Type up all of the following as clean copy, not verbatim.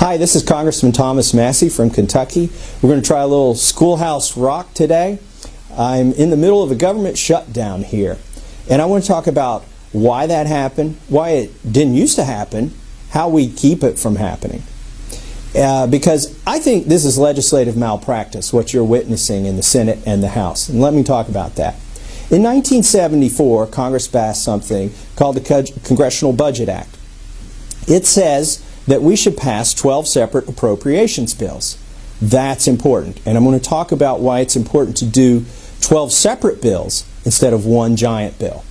Hi, this is Congressman Thomas Massie from Kentucky. We're going to try a little schoolhouse rock today. I'm in the middle of a government shutdown here, and I want to talk about why that happened, why it didn't used to happen, how we keep it from happening. Because I think this is legislative malpractice, what you're witnessing in the Senate and the House. And let me talk about that. In 1974, Congress passed something called the Congressional Budget Act. It says that we should pass 12 separate appropriations bills. That's important. And I'm going to talk about why it's important to do 12 separate bills instead of one giant bill.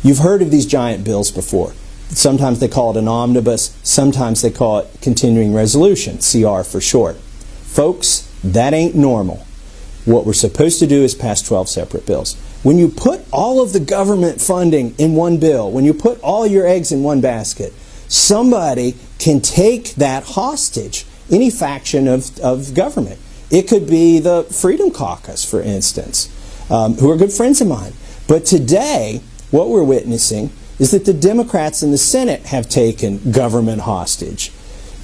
You've heard of these giant bills before. Sometimes they call it an omnibus, sometimes they call it continuing resolution, CR for short. Folks, that ain't normal. What we're supposed to do is pass 12 separate bills. When you put all of the government funding in one bill, when you put all your eggs in one basket, somebody can take that hostage, any faction of government. It could be the Freedom Caucus, for instance, who are good friends of mine. But today, what we're witnessing is that the Democrats in the Senate have taken government hostage.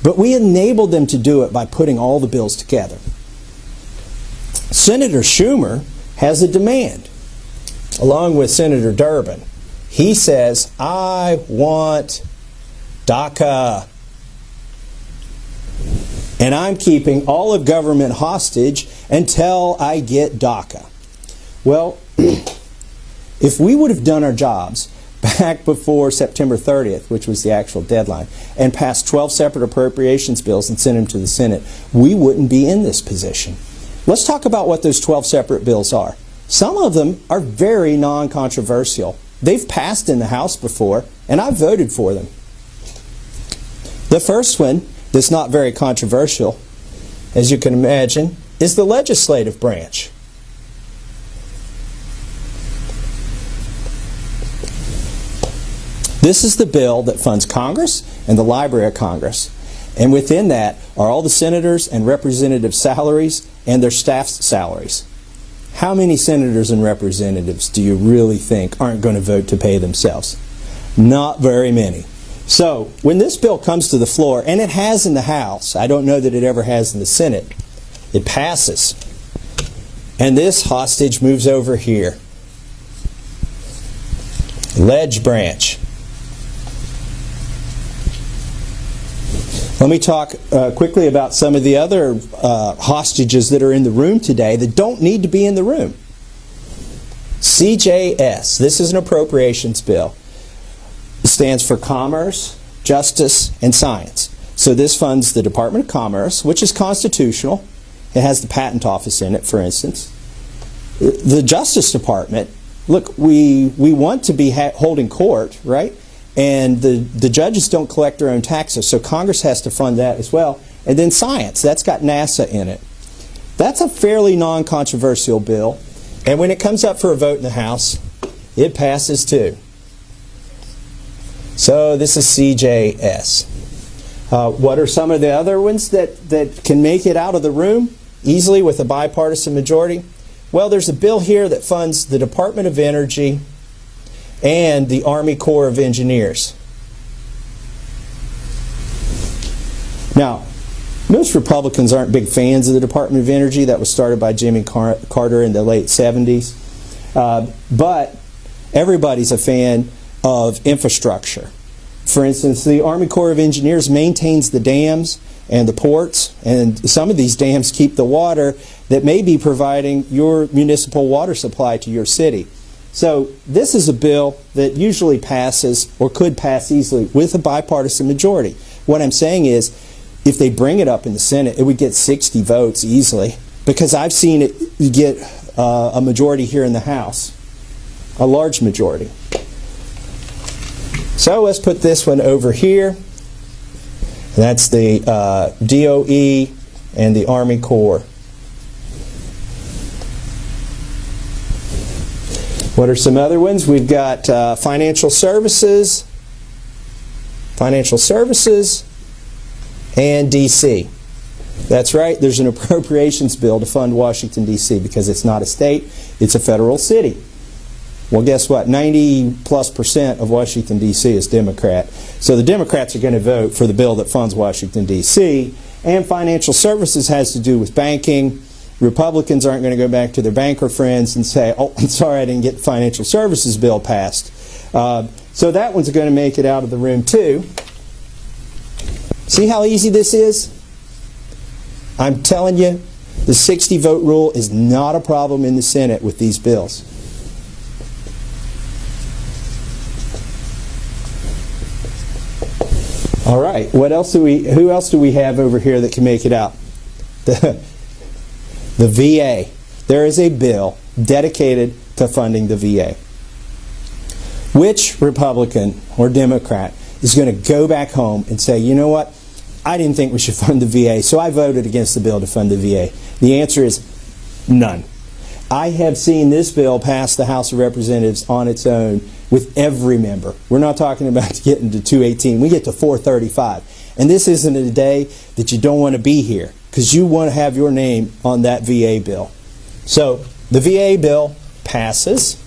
But we enabled them to do it by putting all the bills together. Senator Schumer has a demand, along with Senator Durbin. He says, I want DACA. And I'm keeping all of government hostage until I get DACA. Well, if we would have done our jobs back before September 30th, which was the actual deadline, and passed 12 separate appropriations bills and sent them to the Senate, we wouldn't be in this position. Let's talk about what those 12 separate bills are. Some of them are very non-controversial. They've passed in the House before, and I've voted for them. The first one, that's not very controversial, as you can imagine, is the legislative branch. This is the bill that funds Congress and the Library of Congress. And within that are all the senators and representatives' salaries and their staff's salaries. How many senators and representatives do you really think aren't going to vote to pay themselves? Not very many. So, when this bill comes to the floor, and it has in the House, I don't know that it ever has in the Senate, it passes. And this hostage moves over here. Ledge branch. Let me talk quickly about some of the other hostages that are in the room today that don't need to be in the room. CJS. This is an appropriations bill. It stands for Commerce, Justice, and Science. So this funds the Department of Commerce, which is constitutional. It has the Patent Office in it, for instance. The Justice Department, look, we want to be holding court, right? And the judges don't collect their own taxes, so Congress has to fund that as well. And then science, that's got NASA in it. That's a fairly non-controversial bill. And when it comes up for a vote in the House, it passes too. So this is CJS. What are some of the other ones that can make it out of the room easily with a bipartisan majority? Well, there's a bill here that funds the Department of Energy and the Army Corps of Engineers. Now, most Republicans aren't big fans of the Department of Energy. That was started by Jimmy Carter in the late 70s. But everybody's a fan of infrastructure. For instance, the Army Corps of Engineers maintains the dams and the ports, and some of these dams keep the water that may be providing your municipal water supply to your city. So this is a bill that usually passes, or could pass easily, with a bipartisan majority. What I'm saying is, if they bring it up in the Senate, it would get 60 votes easily, because I've seen it get a majority here in the House, a large majority. So let's put this one over here. That's the DOE and the Army Corps. What are some other ones? We've got financial services, and D.C. That's right, there's an appropriations bill to fund Washington, D.C. because it's not a state, it's a federal city. Well, guess what? 90+% of Washington, D.C. is Democrat. So the Democrats are going to vote for the bill that funds Washington, D.C. And financial services has to do with banking. Republicans aren't going to go back to their banker friends and say, oh, I'm sorry I didn't get the financial services bill passed. So that one's going to make it out of the room too. See how easy this is? I'm telling you, the 60-vote rule is not a problem in the Senate with these bills. All right, who else do we have over here that can make it out? The VA. There is a bill dedicated to funding the VA. Which Republican or Democrat is going to go back home and say, you know what, I didn't think we should fund the VA, so I voted against the bill to fund the VA? The answer is none. I have seen this bill pass the House of Representatives on its own with every member. We're not talking about getting to 218. We get to 435. And this isn't a day that you don't want to be here, because you want to have your name on that VA bill. So the VA bill passes.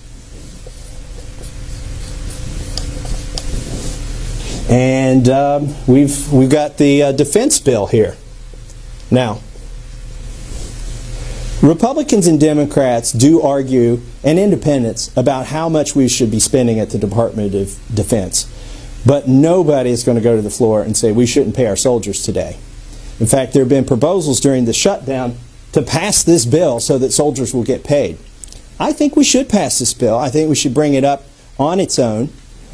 And we've got the defense bill here. Now, Republicans and Democrats do argue, and independents, about how much we should be spending at the Department of Defense. But nobody is going to go to the floor and say we shouldn't pay our soldiers today. In fact, there have been proposals during the shutdown to pass this bill so that soldiers will get paid. I think we should pass this bill. I think we should bring it up on its own.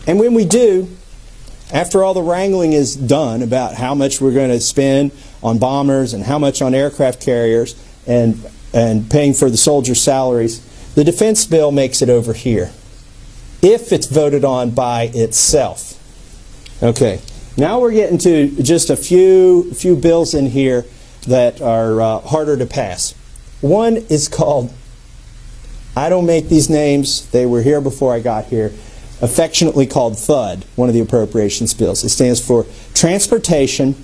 And when we do, after all the wrangling is done about how much we're going to spend on bombers and how much on aircraft carriers and paying for the soldiers' salaries, the defense bill makes it over here, if it's voted on by itself. Okay, now we're getting to just a few bills in here that are harder to pass. One is called, I don't make these names, they were here before I got here, affectionately called THUD, one of the appropriations bills. It stands for Transportation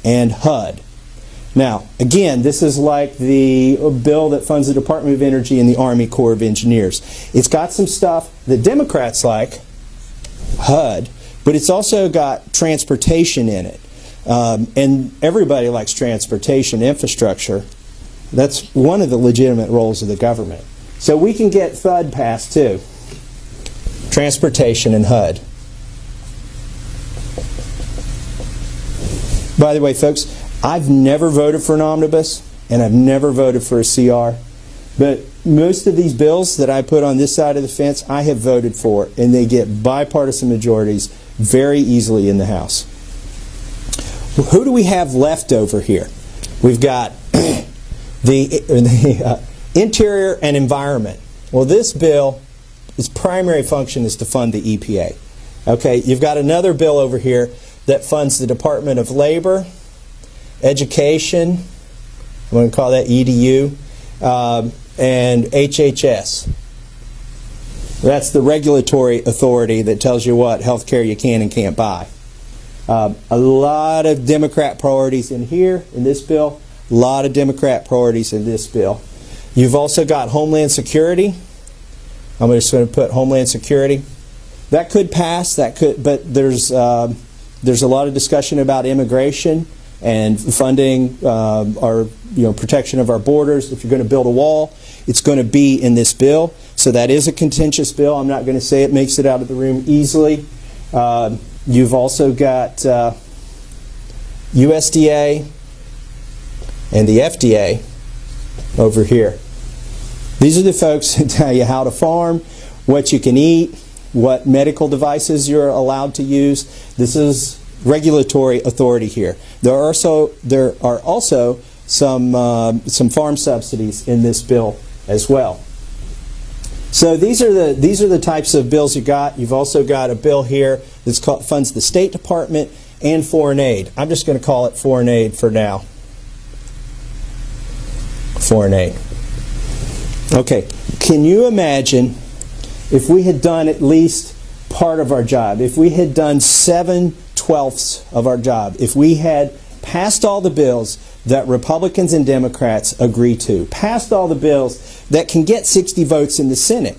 and HUD. Now, again, this is like the bill that funds the Department of Energy and the Army Corps of Engineers. It's got some stuff that Democrats like, HUD, but it's also got transportation in it. And everybody likes transportation infrastructure. That's one of the legitimate roles of the government. So we can get THUD passed too. Transportation and HUD. By the way, folks, I've never voted for an omnibus, and I've never voted for a CR. But most of these bills that I put on this side of the fence, I have voted for, and they get bipartisan majorities very easily in the House. Who do we have left over here? We've got the Interior and Environment. Well, this bill, its primary function is to fund the EPA. Okay, you've got another bill over here that funds the Department of Labor, Education, I'm going to call that EDU, and HHS. That's the regulatory authority that tells you what health care you can and can't buy. A lot of Democrat priorities in here, in this bill. A lot of Democrat priorities in this bill. You've also got Homeland Security. I'm just going to put Homeland Security. That could pass, but there's a lot of discussion about immigration and funding our protection of our borders. If you're going to build a wall, it's going to be in this bill. So that is a contentious bill. I'm not going to say it makes it out of the room easily. You've also got USDA and the FDA over here. These are the folks who tell you how to farm, what you can eat, what medical devices you're allowed to use. This is regulatory authority here. There are also some farm subsidies in this bill as well. So these are the types of bills you got. You've also got a bill here that funds the State Department and foreign aid. I'm just going to call it foreign aid for now. Foreign aid. Okay, can you imagine if we had done at least part of our job, if we had done 7/12 of our job, if we had passed all the bills that Republicans and Democrats agree to, passed all the bills that can get 60 votes in the Senate,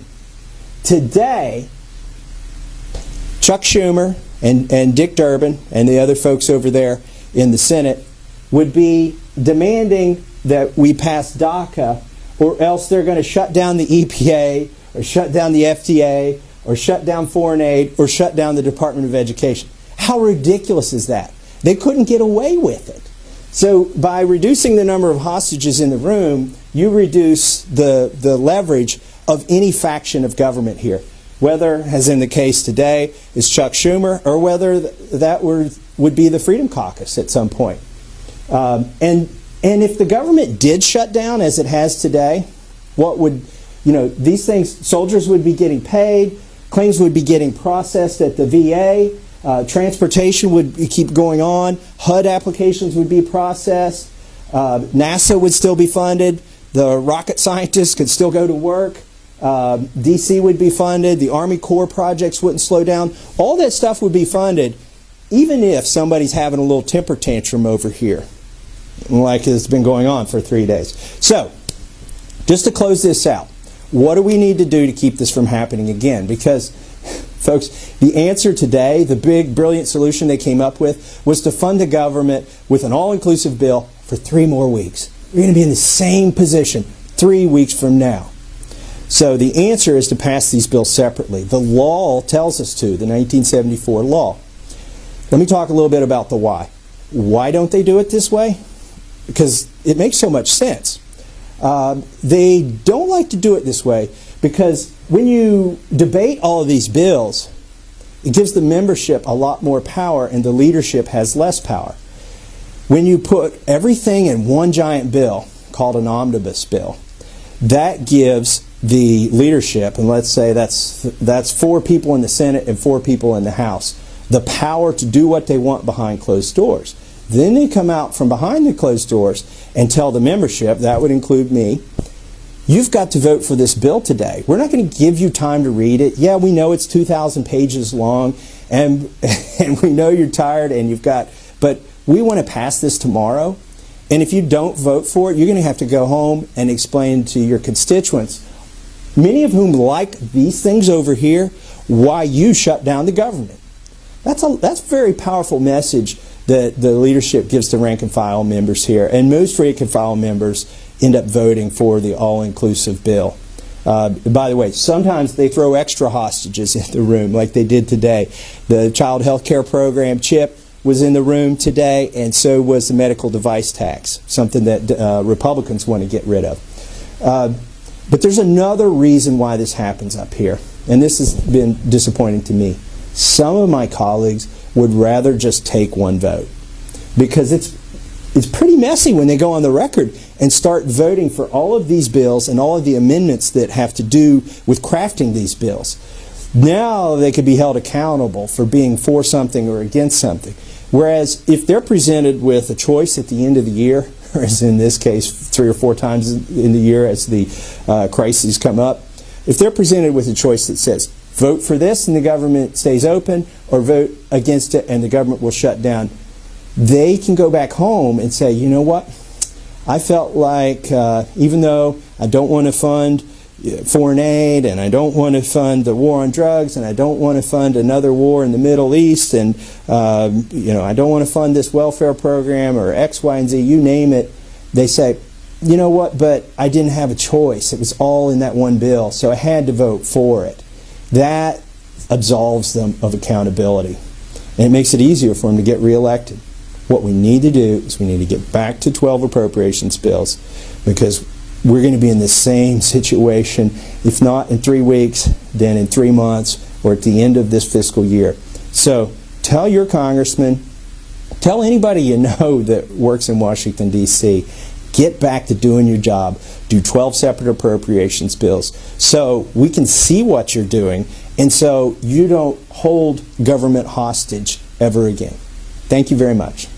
today, Chuck Schumer and Dick Durbin and the other folks over there in the Senate would be demanding that we pass DACA, or else they're going to shut down the EPA, or shut down the FDA, or shut down foreign aid, or shut down the Department of Education. How ridiculous is that? They couldn't get away with it. So by reducing the number of hostages in the room, you reduce the leverage of any faction of government here, whether, as in the case today, is Chuck Schumer, or whether that would be the Freedom Caucus at some point. And if the government did shut down, as it has today, what would, these things, soldiers would be getting paid, claims would be getting processed at the VA, transportation would keep going on, HUD applications would be processed, NASA would still be funded, the rocket scientists could still go to work, DC would be funded, the Army Corps projects wouldn't slow down. All that stuff would be funded, even if somebody's having a little temper tantrum over here, like it's been going on for 3 days. So, just to close this out, what do we need to do to keep this from happening again? Because, folks, the answer today, the big, brilliant solution they came up with, was to fund the government with an all-inclusive bill for 3 more weeks. We're going to be in the same position 3 weeks from now. So the answer is to pass these bills separately. The law tells us to, the 1974 law. Let me talk a little bit about the why. Why don't they do it this way? Because it makes so much sense. They don't like to do it this way because when you debate all of these bills, it gives the membership a lot more power and the leadership has less power. When you put everything in one giant bill, called an omnibus bill, that gives the leadership, and let's say that's 4 people in the Senate and 4 people in the House, the power to do what they want behind closed doors. Then they come out from behind the closed doors and tell the membership, that would include me, you've got to vote for this bill today. We're not going to give you time to read it. Yeah, we know it's 2,000 pages long, and we know you're tired, but we want to pass this tomorrow. And if you don't vote for it, you're going to have to go home and explain to your constituents, many of whom like these things over here, why you shut down the government. That's a very powerful message that the leadership gives to rank and file members here. And most rank and file members end up voting for the all-inclusive bill. By the way, sometimes they throw extra hostages in the room like they did today. The child health care program, CHIP, was in the room today, and so was the medical device tax, something that Republicans want to get rid of. But there's another reason why this happens up here, and this has been disappointing to me. Some of my colleagues would rather just take one vote because it's pretty messy when they go on the record and start voting for all of these bills and all of the amendments that have to do with crafting these bills. Now they could be held accountable for being for something or against something. Whereas if they're presented with a choice at the end of the year, or as in this case 3 or 4 times in the year as the crises come up, if they're presented with a choice that says vote for this and the government stays open, or vote against it and the government will shut down, they can go back home and say, you know what, I felt like even though I don't want to fund foreign aid, and I don't want to fund the war on drugs, and I don't want to fund another war in the Middle East, and I don't want to fund this welfare program or X, Y, and Z, you name it. They say, you know what, but I didn't have a choice. It was all in that one bill, so I had to vote for it. That absolves them of accountability, and it makes it easier for them to get reelected. What we need to do is we need to get back to 12 appropriations bills, because we're going to be in the same situation, if not in 3 weeks, then in 3 months, or at the end of this fiscal year. So tell your congressman, tell anybody you know that works in Washington, D.C., get back to doing your job. Do 12 separate appropriations bills so we can see what you're doing, and so you don't hold government hostage ever again. Thank you very much.